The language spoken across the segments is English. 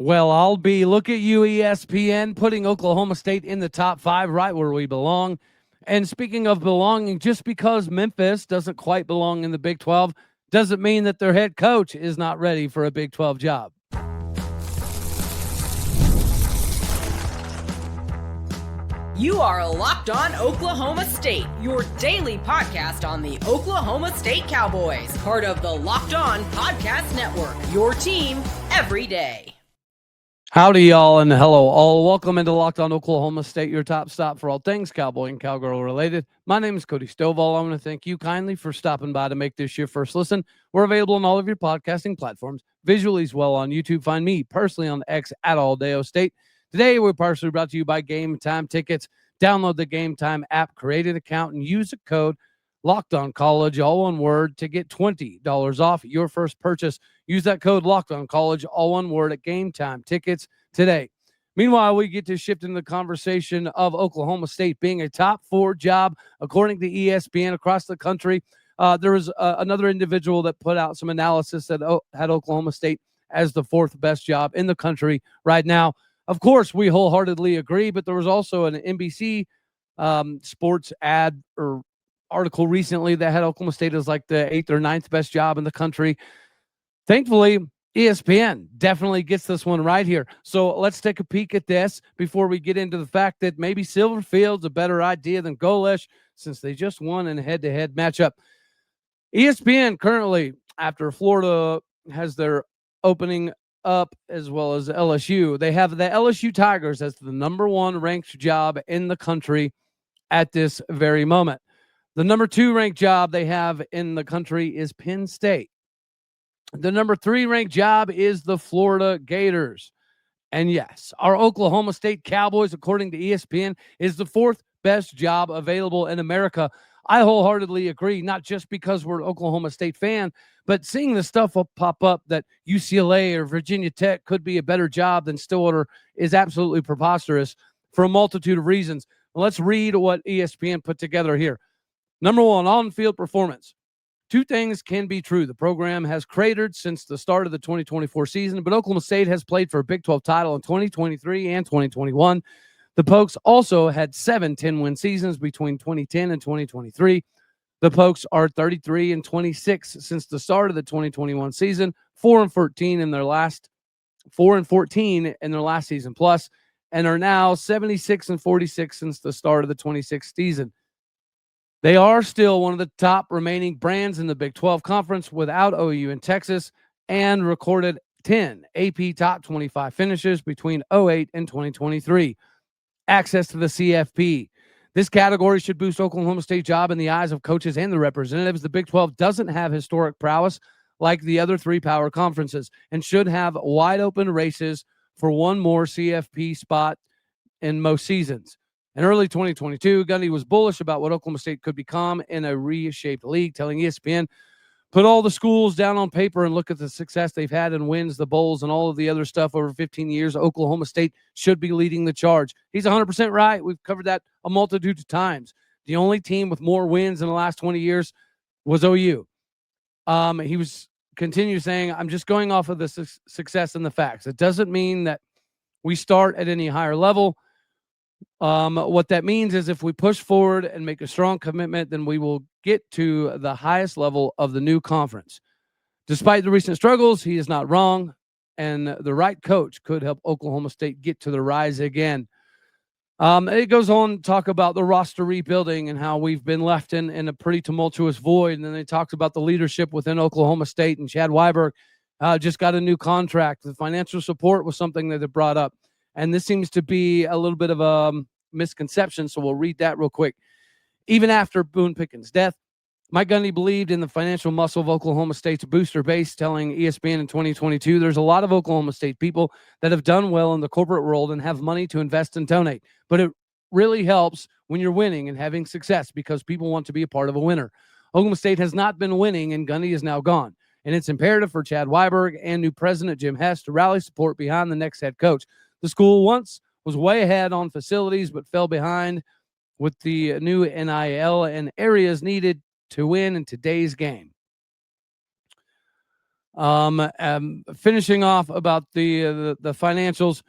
Well, I'll be, look at you, ESPN, putting Oklahoma State in the top 5, right where we belong. And speaking of belonging, just because Memphis doesn't quite belong in the Big 12 doesn't mean that their head coach is not ready for a Big 12 job. You are Locked On Oklahoma State, your daily podcast on the Oklahoma State Cowboys, part of the Locked On Podcast Network, your team every day. Howdy, y'all, and hello, all. Welcome into Locked On Oklahoma State, your top stop for all things Cowboy and Cowgirl related. My name is Cody Stovall. I want to thank you kindly for stopping by to make this your first listen. We're available on all of your podcasting platforms, visually as well on YouTube. Find me personally on X at Aldeo State. Today, we're partially brought to you by Game Time Tickets. Download the Game Time app, create an account, and use the code Locked On College, all one word, to get $20 off your first purchase. Use that code Locked On College, all one word, at Game Time Tickets today. Meanwhile, we get to shift into the conversation of Oklahoma State being a top 4 job, according to ESPN, across the country. There was another individual that put out some analysis that had Oklahoma State as the 4th best job in the country right now. Of course, we wholeheartedly agree, but there was also an NBC sports ad or article recently that had Oklahoma State as like the 8th or 9th best job in the country. Thankfully, ESPN definitely gets this one right here. So let's take a peek at this before we get into the fact that maybe Silverfield's a better idea than Golesh since they just won in a head-to-head matchup. ESPN currently, after Florida has their opening up as well as LSU, they have the LSU Tigers as the number 1 ranked job in the country at this very moment. The number 2 ranked job they have in the country is Penn State. The number 3 ranked job is the Florida Gators. And yes, our Oklahoma State Cowboys, according to ESPN, is the 4th best job available in America. I wholeheartedly agree, not just because we're an Oklahoma State fan, but seeing the stuff pop up that UCLA or Virginia Tech could be a better job than Stillwater is absolutely preposterous for a multitude of reasons. Let's read what ESPN put together here. Number 1, on-field performance. 2 things can be true. The program has cratered since the start of the 2024 season, but Oklahoma State has played for a Big 12 title in 2023 and 2021. The Pokes also had 7 10-win seasons between 2010 and 2023. The Pokes are 33-26 since the start of the 2021 season, 4-14 in their last 4-14 in their last season plus, and are now 76-46 since the start of the 26th season. They are still one of the top remaining brands in the Big 12 Conference without OU and Texas, and recorded 10 AP Top 25 finishes between 2008 and 2023. Access to the CFP. This category should boost Oklahoma State job in the eyes of coaches and the representatives. The Big 12 doesn't have historic prowess like the other 3 power conferences and should have wide open races for one more CFP spot in most seasons. In early 2022, Gundy was bullish about what Oklahoma State could become in a reshaped league, telling ESPN, put all the schools down on paper and look at the success they've had and wins, the bowls, and all of the other stuff over 15 years. Oklahoma State should be leading the charge. He's 100% right. We've covered that a multitude of times. The only team with more wins in the last 20 years was OU. He was continue saying, I'm just going off of the success and the facts. It doesn't mean that we start at any higher level. What that means is if we push forward and make a strong commitment, then we will get to the highest level of the new conference. Despite the recent struggles, he is not wrong, and the right coach could help Oklahoma State get to the rise again. It goes on to talk about the roster rebuilding and how we've been left in a pretty tumultuous void. And then they talked about the leadership within Oklahoma State, and Chad Weiberg just got a new contract. The financial support was something that they brought up. And this seems to be a little bit of a misconception, so we'll read that real quick. Even after Boone Pickens' death, Mike Gundy believed in the financial muscle of Oklahoma State's booster base, telling ESPN in 2022, there's a lot of Oklahoma State people that have done well in the corporate world and have money to invest and donate. But it really helps when you're winning and having success because people want to be a part of a winner. Oklahoma State has not been winning, and Gundy is now gone. And it's imperative for Chad Weiberg and new president Jim Hess to rally support behind the next head coach. The school once was way ahead on facilities, but fell behind with the new NIL and areas needed to win in today's game. Finishing off about the financials,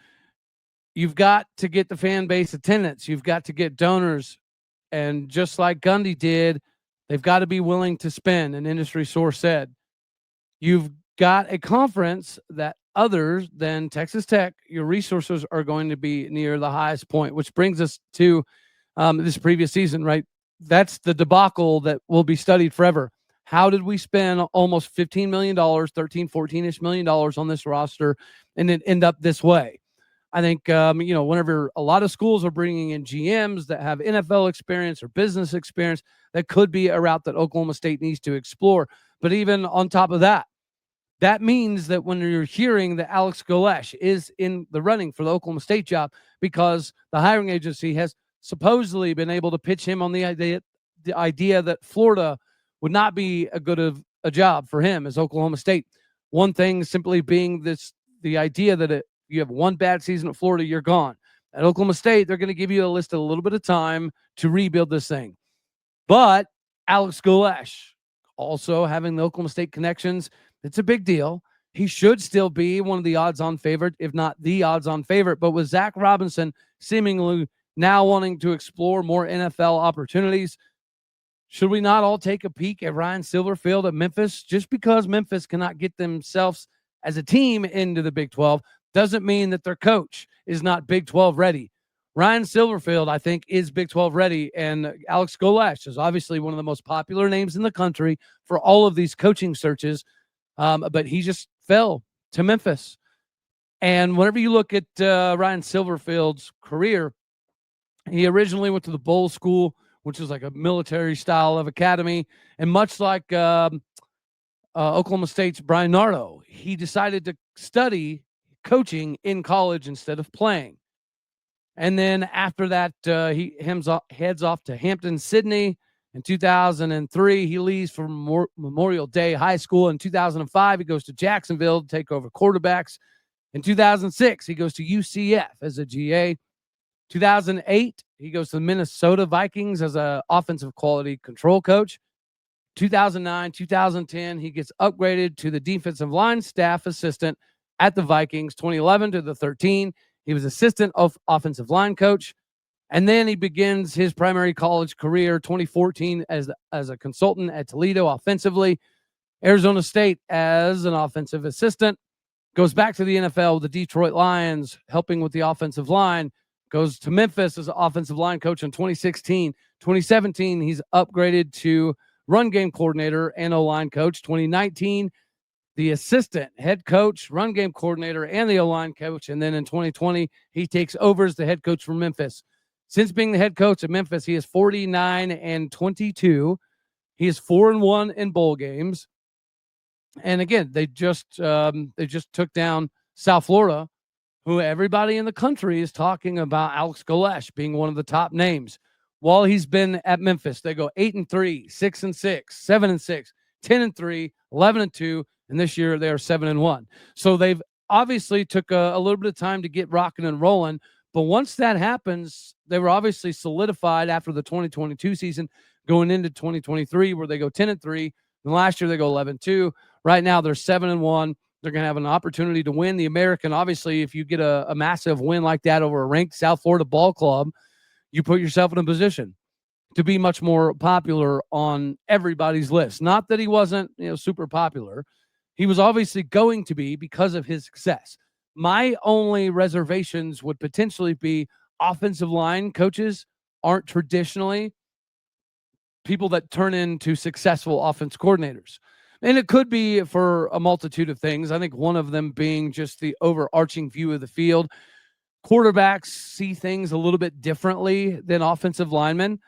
you've got to get the fan base attendance. You've got to get donors. And just like Gundy did, they've got to be willing to spend, an industry source said. You've got a conference that other than Texas Tech, your resources are going to be near the highest point, which brings us to this previous season, right? That's the debacle that will be studied forever. How did we spend almost $15 million, 13, 14-ish million dollars on this roster and then end up this way? I think, whenever a lot of schools are bringing in GMs that have NFL experience or business experience, that could be a route that Oklahoma State needs to explore. But even on top of that, that means that when you're hearing that Alex Golesh is in the running for the Oklahoma State job because the hiring agency has supposedly been able to pitch him on the idea that Florida would not be a good of a job for him as Oklahoma State. One thing simply being the idea that you have one bad season at Florida, you're gone. At Oklahoma State, they're going to give you a list of a little bit of time to rebuild this thing. But Alex Golesh, also having the Oklahoma State connections, it's a big deal. He should still be one of the odds-on favorite, if not the odds-on favorite. But with Zach Robinson seemingly now wanting to explore more NFL opportunities, should we not all take a peek at Ryan Silverfield at Memphis? Just because Memphis cannot get themselves as a team into the Big 12 doesn't mean that their coach is not Big 12 ready. Ryan Silverfield, I think, is Big 12 ready, and Alex Golesh is obviously one of the most popular names in the country for all of these coaching searches, but he just fell to Memphis. And whenever you look at Ryan Silverfield's career, he originally went to the Bowl School, which is like a military style of academy, and much like Oklahoma State's Brian Nardo, he decided to study coaching in college instead of playing. And then after that, he heads off to Hampton-Sydney. In 2003, he leaves for Memorial Day High School. In 2005, he goes to Jacksonville to take over quarterbacks. In 2006, he goes to UCF as a GA. 2008, he goes to the Minnesota Vikings as an offensive quality control coach. 2009, 2010, he gets upgraded to the defensive line staff assistant at the Vikings. 2011 to the 13, he was assistant of offensive line coach. And then he begins his primary college career, 2014, as a consultant at Toledo offensively. Arizona State as an offensive assistant. Goes back to the NFL with the Detroit Lions, helping with the offensive line. Goes to Memphis as an offensive line coach in 2016. 2017, he's upgraded to run game coordinator and O-line coach. 2019, the assistant head coach, run game coordinator, and the O-line coach. And then in 2020, he takes over as the head coach for Memphis. Since being the head coach at Memphis, he is 49-22. He is 4-1 in bowl games. And again, they just took down South Florida, who everybody in the country is talking about Alex Golesh being one of the top names. While he's been at Memphis, they go 8-3, 6-6, 7-6, 10-3, 11-2, and this year they are 7-1. So they've obviously took a little bit of time to get rocking and rolling. But once that happens, they were obviously solidified after the 2022 season, going into 2023, where they go 10-3. And last year they go 11-2. Right now they're 7-1. They're going to have an opportunity to win the American. Obviously, if you get a massive win like that over a ranked South Florida ball club, you put yourself in a position to be much more popular on everybody's list. Not that he wasn't, super popular. He was obviously going to be because of his success. My only reservations would potentially be offensive line coaches aren't traditionally people that turn into successful offense coordinators. And it could be for a multitude of things. I think one of them being just the overarching view of the field. Quarterbacks see things a little bit differently than offensive linemen.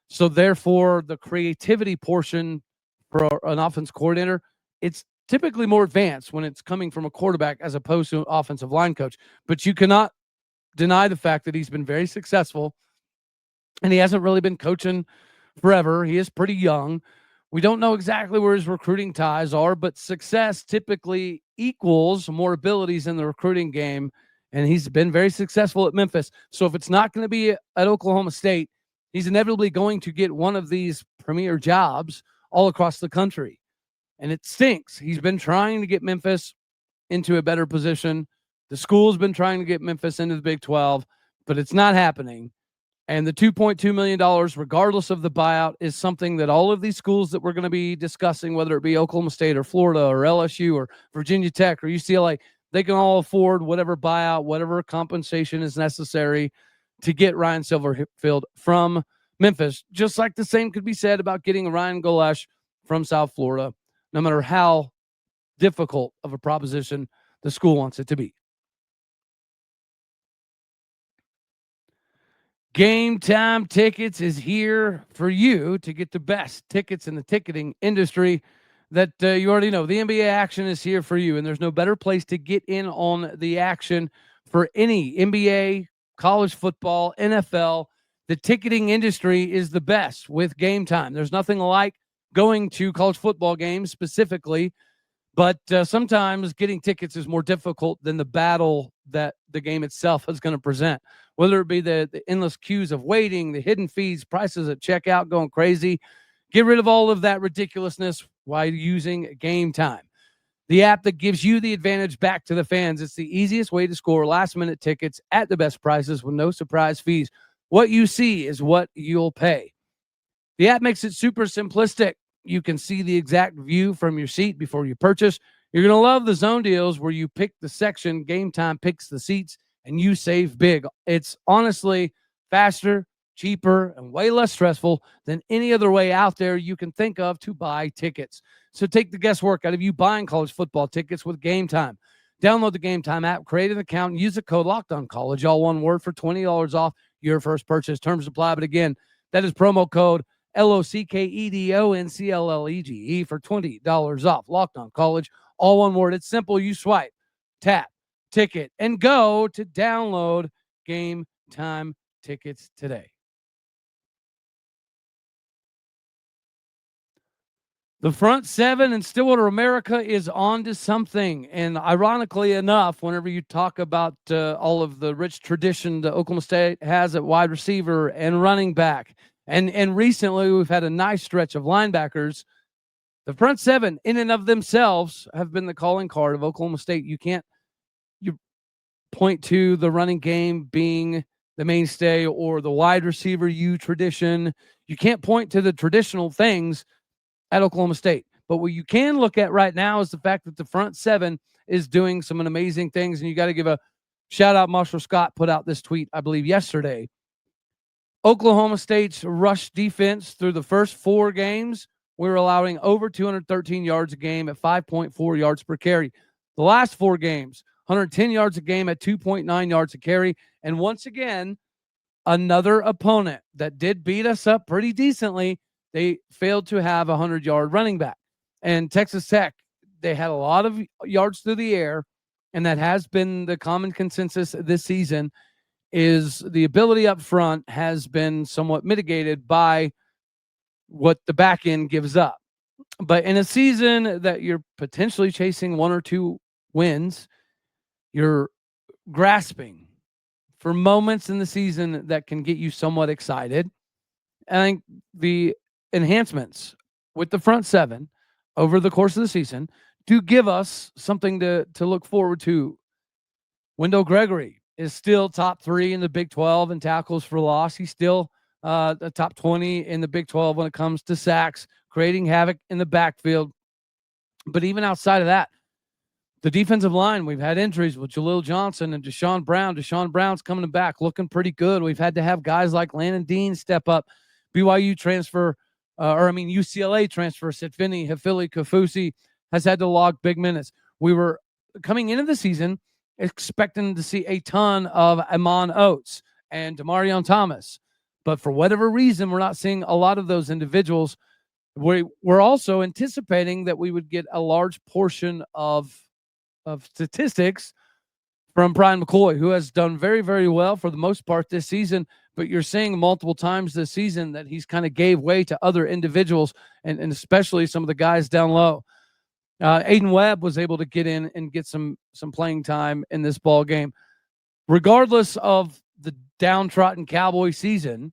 So therefore, the creativity portion for an offense coordinator, it's typically more advanced when it's coming from a quarterback as opposed to an offensive line coach. But you cannot deny the fact that he's been very successful, and he hasn't really been coaching forever. He is pretty young. We don't know exactly where his recruiting ties are, but success typically equals more abilities in the recruiting game, and he's been very successful at Memphis. So if it's not going to be at Oklahoma State, he's inevitably going to get one of these premier jobs all across the country. and it stinks. He's been trying to get Memphis into a better position. The school's been trying to get Memphis into the Big 12, but it's not happening. And the $2.2 million, regardless of the buyout, is something that all of these schools that we're going to be discussing, whether it be Oklahoma State or Florida or LSU or Virginia Tech or UCLA, they can all afford whatever buyout, whatever compensation is necessary to get Ryan Silverfield from Memphis. Just like the same could be said about getting Ryan Golesh from South Florida, no matter how difficult of a proposition the school wants it to be. Game Time Tickets is here for you to get the best tickets in the ticketing industry that you already know. The NBA action is here for you, and there's no better place to get in on the action for any NBA, college football, NFL. The ticketing industry is the best with Game Time. There's nothing like going to college football games specifically, but sometimes getting tickets is more difficult than the battle that the game itself is going to present, whether it be the endless queues of waiting, the hidden fees, prices at checkout going crazy. Get rid of all of that ridiculousness while using Game Time, the app that gives you the advantage back to the fans. It's the easiest way to score last-minute tickets at the best prices with no surprise fees. What you see is what you'll pay. The app makes it super simplistic. You can see the exact view from your seat before you purchase. You're going to love the zone deals where you pick the section, Game Time picks the seats, and you save big. It's honestly faster, cheaper, and way less stressful than any other way out there you can think of to buy tickets. So take the guesswork out of you buying college football tickets with Game Time. Download the Game Time app, create an account, and use the code LOCKEDONCollege, all one word, for $20 off your first purchase. Terms apply, but again, that is promo code LOCKEDONCLLEGE for $20 off. Locked On College, all one word. It's simple. You swipe, tap, ticket, and go to download Game Time tickets today. The front seven in Stillwater America is on to something. And ironically enough, whenever you talk about all of the rich tradition that Oklahoma State has at wide receiver and running back, and recently we've had a nice stretch of linebackers, the front seven in and of themselves have been the calling card of Oklahoma State. You point to the running game being the mainstay or the wide receiver tradition. You can't point to the traditional things at Oklahoma State. But what you can look at right now is the fact that the front seven is doing some amazing things. And you got to give a shout out. Marshall Scott put out this tweet, I believe, yesterday. Oklahoma State's rush defense through the first 4 games, we were allowing over 213 yards a game at 5.4 yards per carry. The last 4 games, 110 yards a game at 2.9 yards a carry. And once again, another opponent that did beat us up pretty decently, they failed to have a 100-yard running back. And Texas Tech, they had a lot of yards through the air, and that has been the common consensus this season, is the ability up front has been somewhat mitigated by what the back end gives up. But in a season that you're potentially chasing 1 or 2 wins, you're grasping for moments in the season that can get you somewhat excited. I think the enhancements with the front seven over the course of the season do give us something to look forward to. Wendell Gregory is still top 3 in the Big 12 in tackles for loss. He's still the top 20 in the Big 12 when it comes to sacks, creating havoc in the backfield. But even outside of that, the defensive line, we've had injuries with Jaleel Johnson and Deshaun Brown. Deshaun Brown's coming back, looking pretty good. We've had to have guys like Landon Dean step up. BYU transfer, UCLA transfer, Sitvini Hafili Kafusi has had to log big minutes. We were coming into the season expecting to see a ton of Amon Oates and Demarion Thomas. But for whatever reason, we're not seeing a lot of those individuals. We're also anticipating that we would get a large portion of statistics from Brian McCoy, who has done very, very well for the most part this season. But you're seeing multiple times this season that he's kind of gave way to other individuals, and especially some of the guys down low. Aiden Webb was able to get in and get some playing time in this ball game. Regardless of the downtrodden Cowboy season,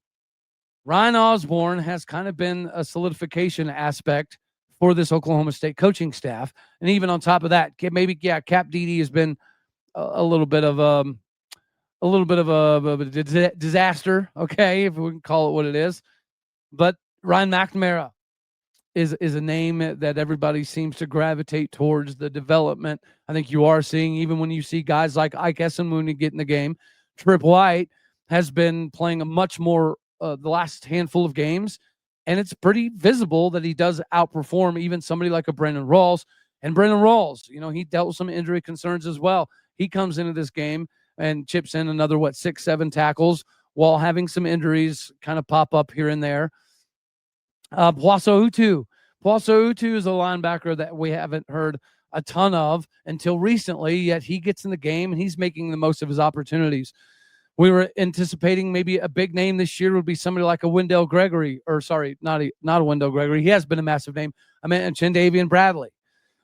Ryan Osborne has kind of been a solidification aspect for this Oklahoma State coaching staff. And even on top of that, maybe, Cap Dede has been a little bit of a disaster, okay, if we can call it what it is. But Ryan McNamara is a name that everybody seems to gravitate towards the development. I think you are seeing, even when you see guys like Ike Esenmuni get in the game. Trip White has been playing a much more the last handful of games, and it's pretty visible that he does outperform even somebody like a Brendan Rawls. And Brendan Rawls, he dealt with some injury concerns as well. He comes into this game and chips in another, 6-7 tackles while having some injuries kind of pop up here and there. Poisson Utu is a linebacker that we haven't heard a ton of until recently, yet he gets in the game and he's making the most of his opportunities. We were anticipating maybe a big name this year would be somebody like a Wendell Gregory, or sorry, not a Wendell Gregory. He has been a massive name. I meant Chendavian Bradley.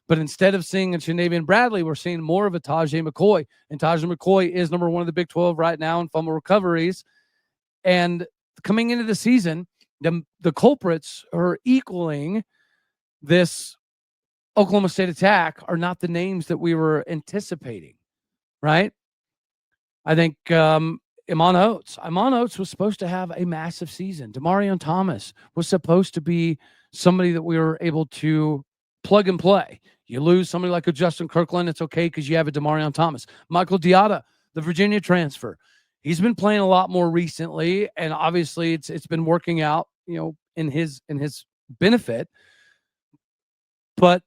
But instead of seeing a Chendavian Bradley, we're seeing more of a Tajay McCoy. And Tajay McCoy is number one in the Big 12 right now in fumble recoveries. And coming into the season, the culprits are equaling this Oklahoma State attack are not the names that we were anticipating, right? I think Amon Oates was supposed to have a massive season. Demarion Thomas was supposed to be somebody that we were able to plug and play. You lose somebody like a Justin Kirkland, it's okay because you have a Demarion Thomas. Michael Diata, the Virginia transfer, he's been playing a lot more recently, and obviously it's been working out, in his benefit. But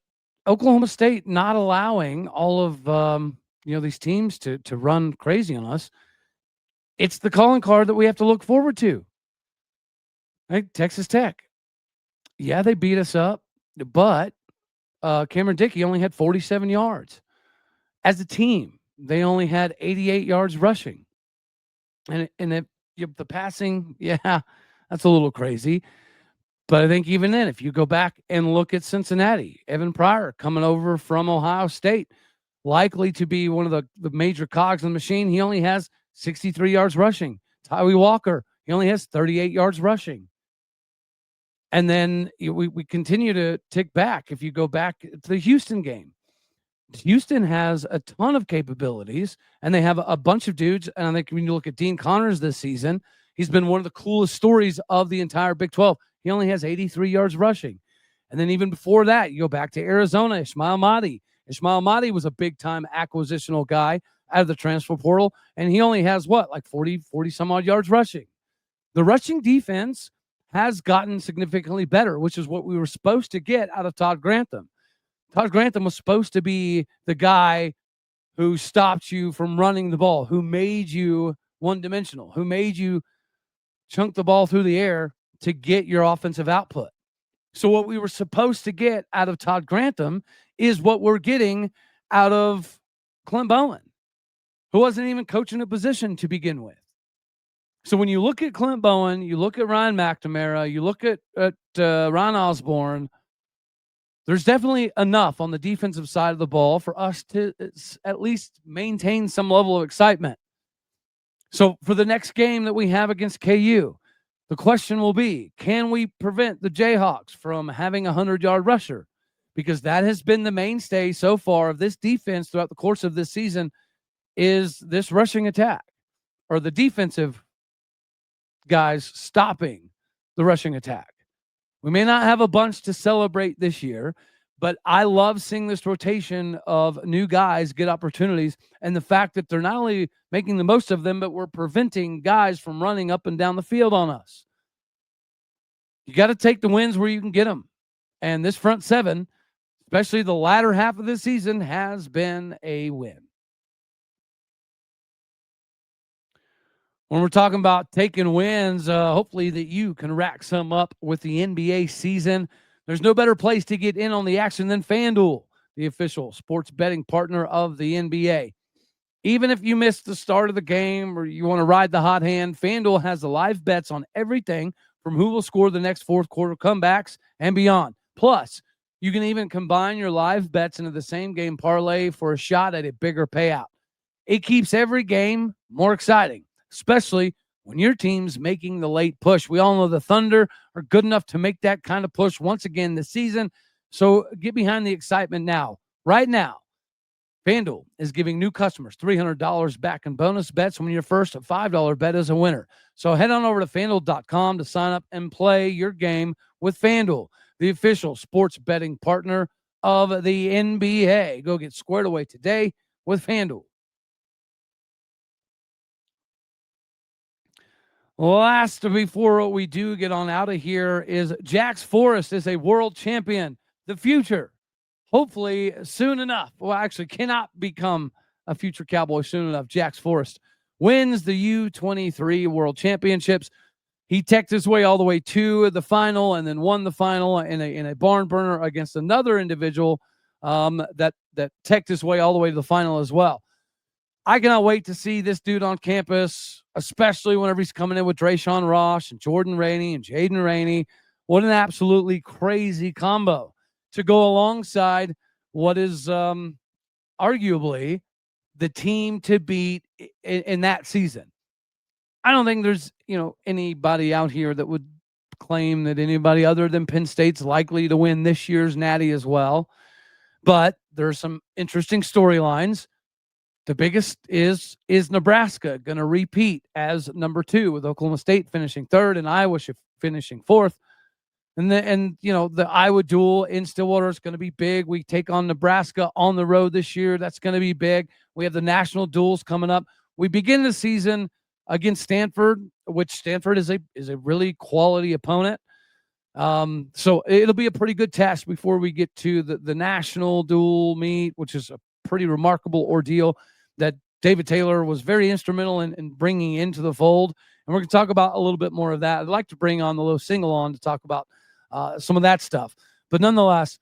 Oklahoma State not allowing all of these teams to run crazy on us. It's the calling card that we have to look forward to. Right? Texas Tech. Yeah, they beat us up, but Cameron Dickey only had 47 yards. As a team, they only had 88 yards rushing. And the passing, that's a little crazy. But I think even then, if you go back and look at Cincinnati, Evan Pryor coming over from Ohio State, likely to be one of the major cogs in the machine, he only has 63 yards rushing. Tyree Walker, he only has 38 yards rushing. And then we continue to tick back. If you go back to the Houston game, Houston has a ton of capabilities, and they have a bunch of dudes. And I think when you look at Dean Connors this season, he's been one of the coolest stories of the entire Big 12. He only has 83 yards rushing. And then even before that, you go back to Arizona, Ishmael Mahdi. Ishmael Mahdi was a big-time acquisitional guy out of the transfer portal, and he only has 40 some odd yards rushing. The rushing defense has gotten significantly better, which is what we were supposed to get out of Todd Grantham. Todd Grantham was supposed to be the guy who stopped you from running the ball, who made you one-dimensional, who made you chunk the ball through the air to get your offensive output. So what we were supposed to get out of Todd Grantham is what we're getting out of Clint Bowen, who wasn't even coaching a position to begin with. So when you look at Clint Bowen, you look at Ryan McNamara, you look at Ron Osborne, there's definitely enough on the defensive side of the ball for us to at least maintain some level of excitement. So for the next game that we have against KU, the question will be, can we prevent the Jayhawks from having a 100-yard rusher? Because that has been the mainstay so far of this defense throughout the course of this season, is this rushing attack, or the defensive guys stopping the rushing attack. We may not have a bunch to celebrate this year, but I love seeing this rotation of new guys get opportunities, and the fact that they're not only making the most of them, but we're preventing guys from running up and down the field on us. You got to take the wins where you can get them. And this front seven, especially the latter half of this season, has been a win. When we're talking about taking wins, hopefully that you can rack some up with the NBA season. There's no better place to get in on the action than FanDuel, the official sports betting partner of the NBA. Even if you missed the start of the game or you want to ride the hot hand, FanDuel has the live bets on everything from who will score the next fourth quarter comebacks and beyond. Plus, you can even combine your live bets into the same game parlay for a shot at a bigger payout. It keeps every game more exciting, especially when your team's making the late push. We all know the Thunder are good enough to make that kind of push once again this season. So get behind the excitement now. Right now, FanDuel is giving new customers $300 back in bonus bets when your first $5 bet is a winner. So head on over to FanDuel.com to sign up and play your game with FanDuel, the official sports betting partner of the NBA. Go get squared away today with FanDuel. Last before we do get on out of here is Jax Forrest is a world champion. The future, hopefully soon enough. Well, actually cannot become a future Cowboy soon enough. Jax Forrest wins the U23 World Championships. He teched his way all the way to the final and then won the final in a barn burner against another individual that teched his way all the way to the final as well. I cannot wait to see this dude on campus, especially whenever he's coming in with Drayshawn Ross and Jordan Rainey and Jaden Rainey. What an absolutely crazy combo to go alongside what is arguably the team to beat in that season. I don't think there's, anybody out here that would claim that anybody other than Penn State's likely to win this year's Natty as well. But there's some interesting storylines. The biggest is Nebraska going to repeat as number 2 with Oklahoma State finishing 3rd and Iowa finishing 4th. And the Iowa duel in Stillwater is going to be big. We take on Nebraska on the road this year. That's going to be big. We have the national duels coming up. We begin the season against Stanford, which Stanford is a really quality opponent. So it'll be a pretty good test before we get to the national duel meet, which is a pretty remarkable ordeal that David Taylor was very instrumental in bringing into the fold. And we're going to talk about a little bit more of that. I'd like to bring on the Low Single on to talk about some of that stuff. But nonetheless,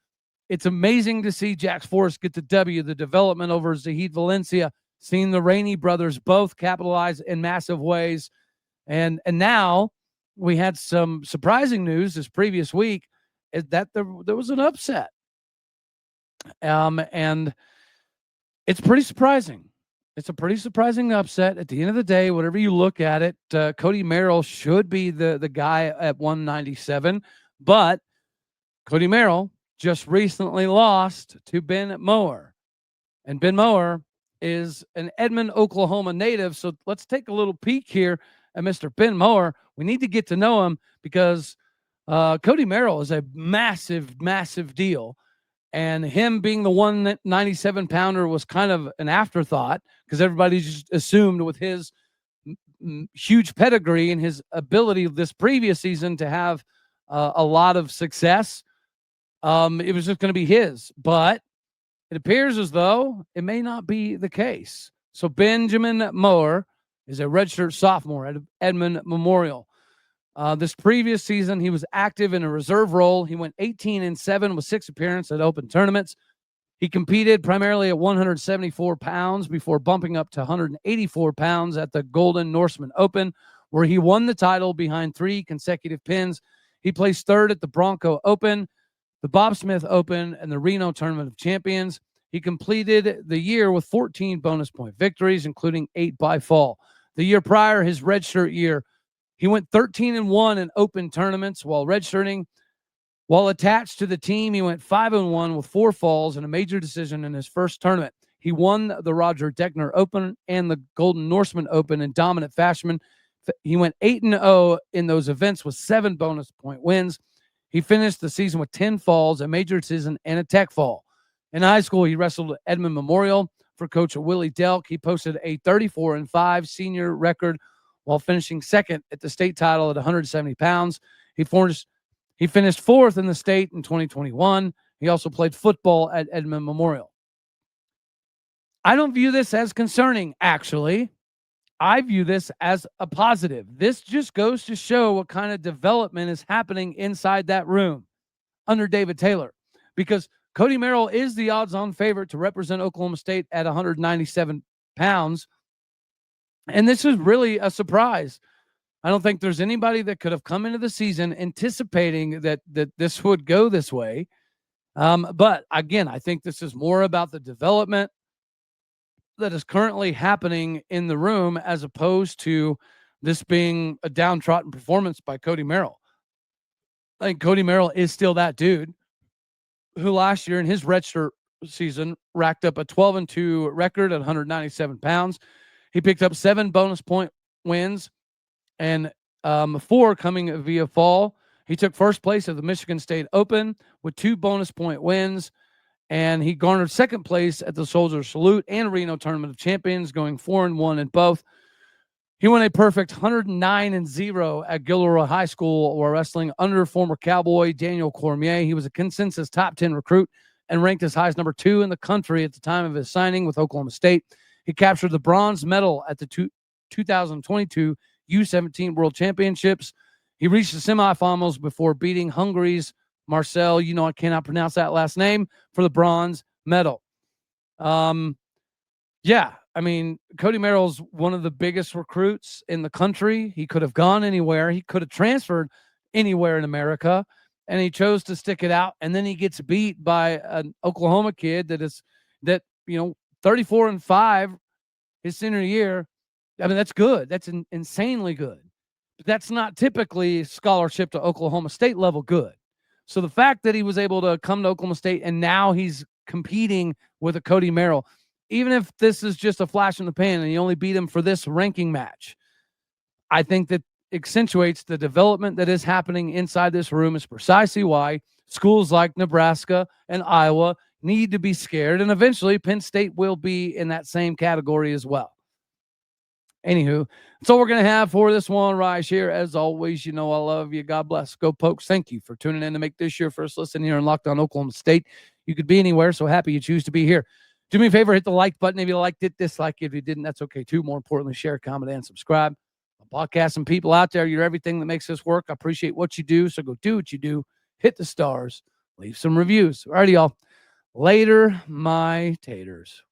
it's amazing to see Jax Forrest get the W, the development over Zahid Valencia, seeing the Rainey brothers both capitalize in massive ways. And now we had some surprising news this previous week is that there was an upset. And it's pretty surprising. It's a pretty surprising upset. At the end of the day, whatever you look at it, Cody Merrill should be the guy at 197. But Cody Merrill just recently lost to Ben Mower. And Ben Mower is an Edmond, Oklahoma native. So let's take a little peek here at Mr. Ben Mower. We need to get to know him because Cody Merrill is a massive, massive deal. And him being the 197-pounder was kind of an afterthought because everybody just assumed with his huge pedigree and his ability this previous season to have a lot of success, it was just going to be his. But it appears as though it may not be the case. So Benjamin Mower is a redshirt sophomore at Edmond Memorial. This previous season, he was active in a reserve role. He went 18-7 with 6 appearances at open tournaments. He competed primarily at 174 pounds before bumping up to 184 pounds at the Golden Norseman Open, where he won the title behind 3 consecutive pins. He placed 3rd at the Bronco Open, the Bob Smith Open, and the Reno Tournament of Champions. He completed the year with 14 bonus point victories, including 8 by fall. The year prior, his redshirt year, he went 13-1 in open tournaments while redshirting. While attached to the team, he went 5-1 with 4 falls and a major decision in his first tournament. He won the Roger Deckner Open and the Golden Norseman Open in dominant fashion. He went 8-0 in those events with 7 bonus point wins. He finished the season with 10 falls, a major decision, and a tech fall. In high school, he wrestled at Edmond Memorial for Coach Willie Delk. He posted a 34-5 senior record while finishing 2nd at the state title at 170 pounds. He finished 4th in the state in 2021. He also played football at Edmond Memorial. I don't view this as concerning, actually. I view this as a positive. This just goes to show what kind of development is happening inside that room under David Taylor, because Cody Merrill is the odds-on favorite to represent Oklahoma State at 197 pounds. And this is really a surprise. I don't think there's anybody that could have come into the season anticipating that this would go this way. But again, I think this is more about the development that is currently happening in the room as opposed to this being a downtrodden performance by Cody Merrill. I think Cody Merrill is still that dude. who last year in his redshirt season racked up a 12-2 record at 197 pounds. He picked up 7 bonus point wins and 4 coming via fall. He took first place at the Michigan State Open with 2 bonus point wins, and he garnered second place at the Soldier Salute and Reno Tournament of Champions, going 4-1 in both. He won a perfect 109-0 at Gilroy High School while wrestling under former Cowboy Daniel Cormier. He was a consensus top 10 recruit and ranked as high as number 2 in the country at the time of his signing with Oklahoma State. He captured the bronze medal at the 2022 U17 World Championships. He reached the semifinals before beating Hungary's Marcel, I cannot pronounce that last name, for the bronze medal. Cody Merrill's one of the biggest recruits in the country. He could have gone anywhere. He could have transferred anywhere in America, and he chose to stick it out. And then he gets beat by an Oklahoma kid that 34-5 his senior year. I mean, that's good. That's insanely good. But that's not typically scholarship to Oklahoma State level good. So the fact that he was able to come to Oklahoma State and now he's competing with a Cody Merrill, even if this is just a flash in the pan and you only beat him for this ranking match, I think that accentuates the development that is happening inside this room. Is precisely why schools like Nebraska and Iowa need to be scared, and eventually Penn State will be in that same category as well. Anywho, that's all we're going to have for this one right here. As always, I love you. God bless. Go Pokes. Thank you for tuning in to make this your first listen here in Locked On Oklahoma State. You could be anywhere, so happy you choose to be here. Do me a favor, hit the like button if you liked it, dislike it if you didn't. That's okay too. More importantly, share, comment, and subscribe. I'm podcasting people out there. You're everything that makes this work. I appreciate what you do, so go do what you do. Hit the stars. Leave some reviews. Alrighty, y'all. Later, my taters.